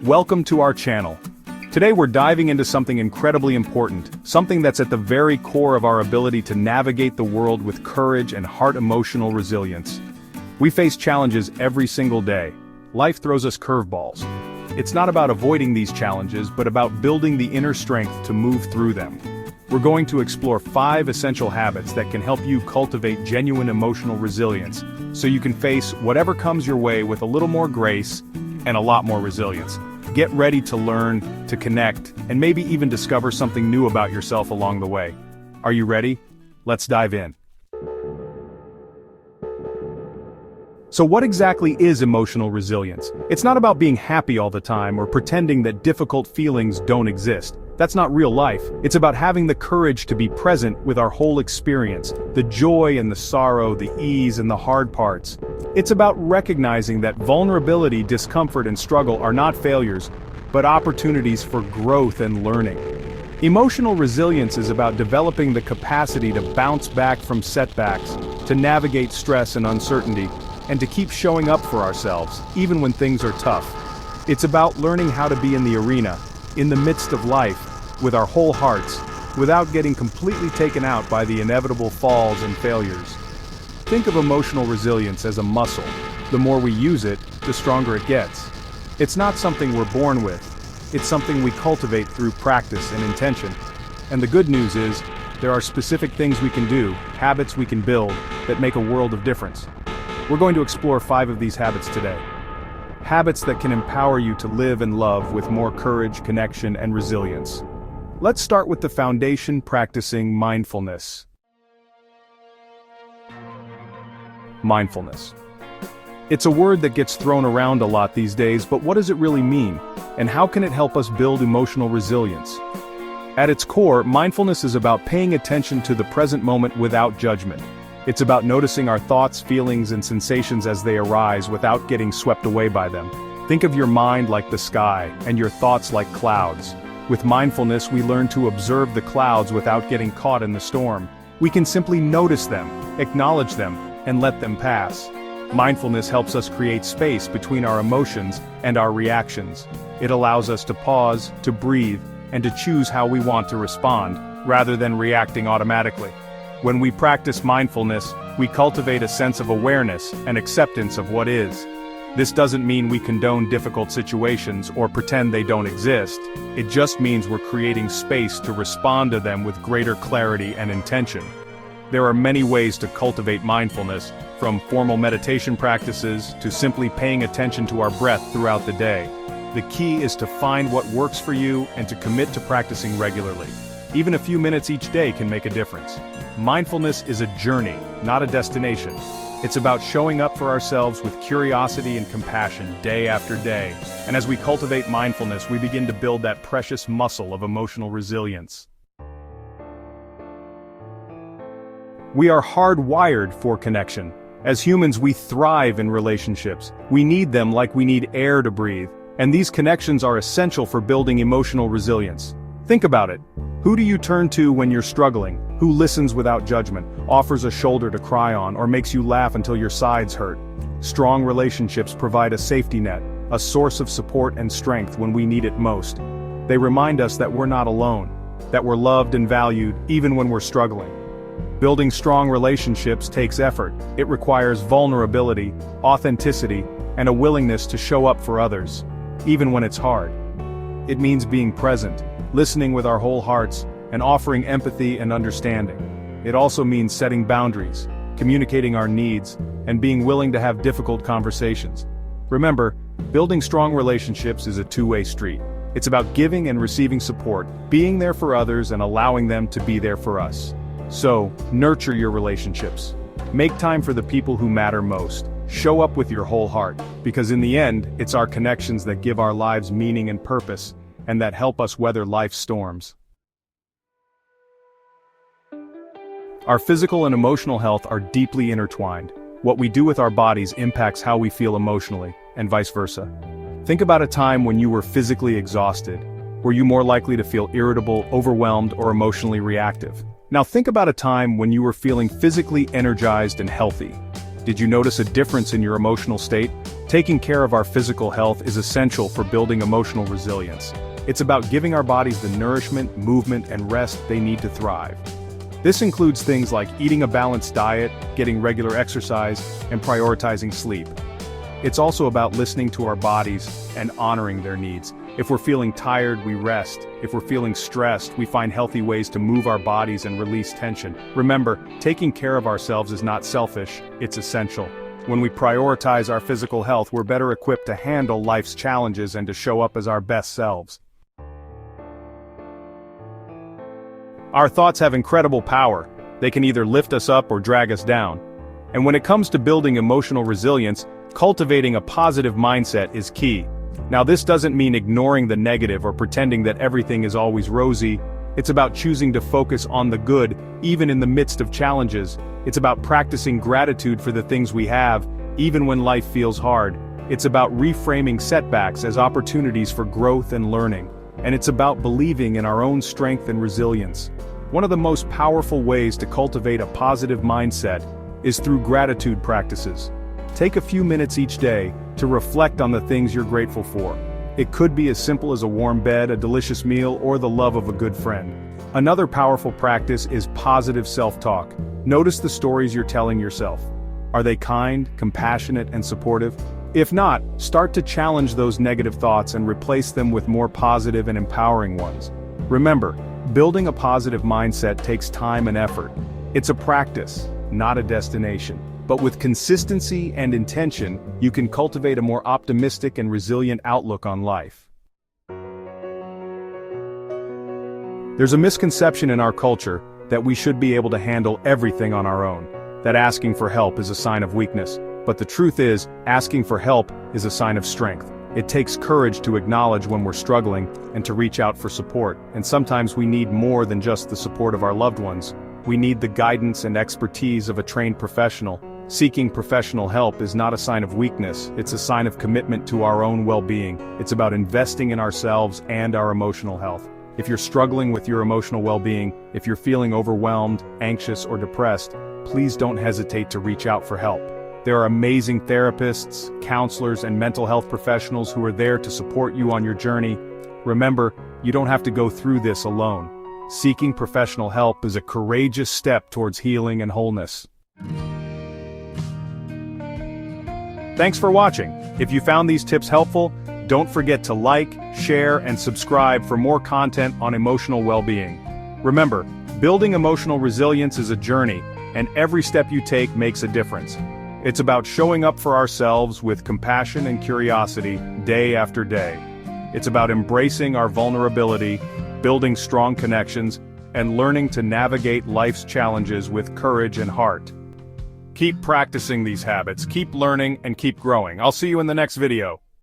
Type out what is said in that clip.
Welcome to our channel. Today we're diving into something incredibly important, something that's at the very core of our ability to navigate the world with courage and heart-emotional resilience. We face challenges every single day. Life throws us curveballs. It's not about avoiding these challenges, but about building the inner strength to move through them. We're going to explore 5 essential habits that can help you cultivate genuine emotional resilience, so you can face whatever comes your way with a little more grace and a lot more resilience. Get ready to learn, to connect, and maybe even discover something new about yourself along the way. Are you ready? Let's dive in. So what exactly is emotional resilience? It's not about being happy all the time or pretending that difficult feelings don't exist. That's not real life. It's about having the courage to be present with our whole experience, the joy and the sorrow, the ease and the hard parts. It's about recognizing that vulnerability, discomfort, and struggle are not failures, but opportunities for growth and learning. Emotional resilience is about developing the capacity to bounce back from setbacks, to navigate stress and uncertainty, and to keep showing up for ourselves, even when things are tough. It's about learning how to be in the arena, in the midst of life, with our whole hearts, without getting completely taken out by the inevitable falls and failures. Think of emotional resilience as a muscle. The more we use it, the stronger it gets. It's not something we're born with. It's something we cultivate through practice and intention. And the good news is, there are specific things we can do, habits we can build, that make a world of difference. We're going to explore 5 of these habits today. Habits that can empower you to live and love with more courage, connection, and resilience. Let's start with the foundation: practicing mindfulness. Mindfulness. It's a word that gets thrown around a lot these days, but what does it really mean? And how can it help us build emotional resilience? At its core, mindfulness is about paying attention to the present moment without judgment. It's about noticing our thoughts, feelings, and sensations as they arise without getting swept away by them. Think of your mind like the sky, and your thoughts like clouds. With mindfulness, we learn to observe the clouds without getting caught in the storm. We can simply notice them, acknowledge them, and let them pass. Mindfulness helps us create space between our emotions and our reactions. It allows us to pause, to breathe, and to choose how we want to respond, rather than reacting automatically. When we practice mindfulness, we cultivate a sense of awareness and acceptance of what is. This doesn't mean we condone difficult situations or pretend they don't exist. It just means we're creating space to respond to them with greater clarity and intention. There are many ways to cultivate mindfulness, from formal meditation practices to simply paying attention to our breath throughout the day. The key is to find what works for you and to commit to practicing regularly. Even a few minutes each day can make a difference. Mindfulness is a journey, not a destination. It's about showing up for ourselves with curiosity and compassion day after day. And as we cultivate mindfulness, we begin to build that precious muscle of emotional resilience. We are hardwired for connection. As humans, we thrive in relationships. We need them like we need air to breathe. And these connections are essential for building emotional resilience. Think about it. Who do you turn to when you're struggling? Who listens without judgment, offers a shoulder to cry on, or makes you laugh until your sides hurt? Strong relationships provide a safety net, a source of support and strength when we need it most. They remind us that we're not alone, that we're loved and valued even when we're struggling. Building strong relationships takes effort. It requires vulnerability, authenticity, and a willingness to show up for others, even when it's hard. It means being present, listening with our whole hearts, and offering empathy and understanding. It also means setting boundaries, communicating our needs, and being willing to have difficult conversations. Remember, building strong relationships is a two-way street. It's about giving and receiving support, being there for others and allowing them to be there for us. So, nurture your relationships. Make time for the people who matter most. Show up with your whole heart, because in the end, it's our connections that give our lives meaning and purpose, and that help us weather life's storms. Our physical and emotional health are deeply intertwined. What we do with our bodies impacts how we feel emotionally, and vice versa. Think about a time when you were physically exhausted. Were you more likely to feel irritable, overwhelmed, or emotionally reactive? Now think about a time when you were feeling physically energized and healthy. Did you notice a difference in your emotional state? Taking care of our physical health is essential for building emotional resilience. It's about giving our bodies the nourishment, movement, and rest they need to thrive. This includes things like eating a balanced diet, getting regular exercise, and prioritizing sleep. It's also about listening to our bodies and honoring their needs. If we're feeling tired, we rest. If we're feeling stressed, we find healthy ways to move our bodies and release tension. Remember, taking care of ourselves is not selfish, it's essential. When we prioritize our physical health, we're better equipped to handle life's challenges and to show up as our best selves. Our thoughts have incredible power. They can either lift us up or drag us down. And when it comes to building emotional resilience, cultivating a positive mindset is key. Now, this doesn't mean ignoring the negative or pretending that everything is always rosy. It's about choosing to focus on the good, even in the midst of challenges. It's about practicing gratitude for the things we have, even when life feels hard. It's about reframing setbacks as opportunities for growth and learning. And it's about believing in our own strength and resilience. One of the most powerful ways to cultivate a positive mindset is through gratitude practices. Take a few minutes each day to reflect on the things you're grateful for. It could be as simple as a warm bed, a delicious meal, or the love of a good friend. Another powerful practice is positive self-talk. Notice the stories you're telling yourself. Are they kind, compassionate, and supportive? If not, start to challenge those negative thoughts and replace them with more positive and empowering ones. Remember, building a positive mindset takes time and effort. It's a practice, not a destination. But with consistency and intention, you can cultivate a more optimistic and resilient outlook on life. There's a misconception in our culture that we should be able to handle everything on our own, that asking for help is a sign of weakness. But the truth is, asking for help is a sign of strength. It takes courage to acknowledge when we're struggling and to reach out for support. And sometimes we need more than just the support of our loved ones. We need the guidance and expertise of a trained professional. Seeking professional help is not a sign of weakness, it's a sign of commitment to our own well-being. It's about investing in ourselves and our emotional health. If you're struggling with your emotional well-being, if you're feeling overwhelmed, anxious, or depressed, please don't hesitate to reach out for help. There are amazing therapists, counselors, and mental health professionals who are there to support you on your journey. Remember, you don't have to go through this alone. Seeking professional help is a courageous step towards healing and wholeness. Thanks for watching. If you found these tips helpful, don't forget to like, share, and subscribe for more content on emotional well-being. Remember, building emotional resilience is a journey, and every step you take makes a difference. It's about showing up for ourselves with compassion and curiosity day after day. It's about embracing our vulnerability, building strong connections, and learning to navigate life's challenges with courage and heart. Keep practicing these habits, keep learning, and keep growing. I'll see you in the next video.